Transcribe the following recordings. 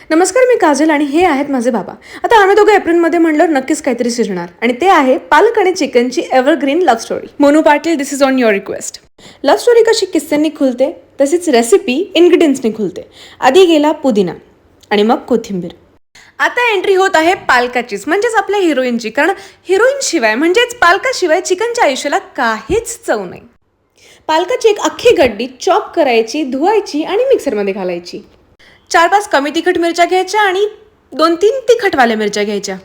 नमस्कार, मी काजल आणि हे आहेत माझे बाबा. आता आम्ही दोघं एप्रिलमध्ये म्हणलं नक्कीच काहीतरी शिजणार आणि ते आहे पालक आणि चिकनची evergreen love story. Monu Patil, this is on your request. Love story कशी किस्स्यांनी खुलते तशीच रेसिपी इन्ग्रेडियंट्सनी खुलते. आधी गेला पुदिना आणि मग कोथिंबीर. आता एंट्री होत आहे पालकाचीच, म्हणजेच आपल्या हिरोईनची. कारण हिरोईन शिवाय म्हणजेच पालकाशिवाय चिकनच्या आयुष्याला काहीच चव नाही. पालकाची एक अख्खी गड्डी चॉप करायची, धुवायची आणि मिक्सरमध्ये घालायची. 4-5 कमी तिखट मिरच्या घ्यायच्या आणि 2-3 तिखटवाल्या मिरच्या घ्यायच्या.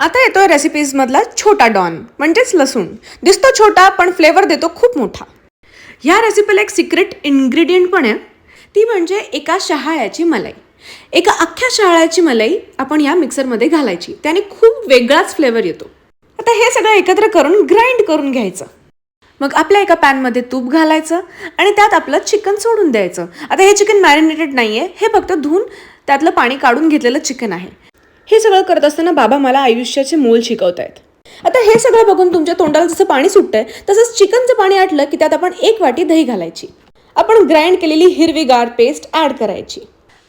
आता येतोय रेसिपीजमधला छोटा डॉन, म्हणजेच लसूण. दिसतो छोटा पण फ्लेवर देतो खूप मोठा. ह्या रेसिपीला एक सिक्रेट इन्ग्रेडियंट पण आहे, ती म्हणजे एका शहाळ्याची मलाई. एका अख्ख्या शहाळ्याची मलाई आपण या मिक्सरमध्ये घालायची, त्याने खूप वेगळाच फ्लेवर येतो. आता हे सगळं एकत्र करून ग्राइंड करून घ्यायचं. मग आपल्या एका पॅनमध्ये तूप घालायचं आणि त्यात आपलं चिकन सोडून द्यायचं. आता हे चिकन मॅरिनेटेड नाही आहे, हे फक्त धुवून त्यातलं पाणी काढून घेतलेलं चिकन आहे. हे सगळं करत असताना बाबा मला आयुष्याचे मोल शिकवतायत. आता हे सगळं बघून तुमच्या तोंडाला जसं पाणी सुटतंय तसंच चिकनचं पाणी आटलं की त्यात आपण 1 वाटी दही घालायची. आपण ग्राइंड केलेली हिरवीगार पेस्ट ॲड करायची.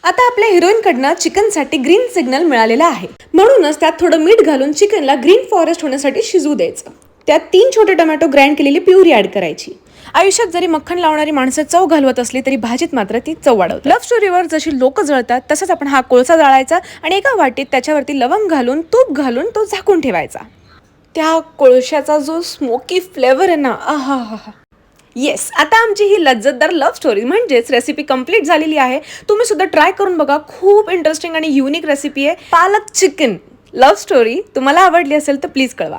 आता आपल्या हिरोईनकडनं चिकनसाठी ग्रीन सिग्नल मिळालेला आहे, म्हणूनच त्यात थोडं मीठ घालून चिकनला ग्रीन फॉरेस्ट होण्यासाठी शिजू द्यायचं. त्यात 3 छोटे टोमॅटो ग्राइंड केलेली प्युरी ॲड करायची. आयुष्यात जरी मक्खन लावणारी माणसं चव घालवत असली तरी भाजीत मात्र ती चव वाढवतात. लव्ह स्टोरीवर जशी लोक जळतात तसंच आपण हा कोळसा जाळायचा आणि एका वाटीत त्याच्यावरती लवंग घालून तूप घालून तो झाकून ठेवायचा. त्या कोळशाचा जो स्मोकी फ्लेवर आहे ना, आहा हा हा. येस, आता आमची ही लज्जतदार लव्ह स्टोरी म्हणजेच रेसिपी कंप्लीट झालेली आहे. तुम्ही सुद्धा ट्राय करून बघा. खूप इंटरेस्टिंग आणि युनिक रेसिपी आहे. पालक चिकन लव्ह स्टोरी तुम्हाला आवडली असेल तर प्लीज कळवा.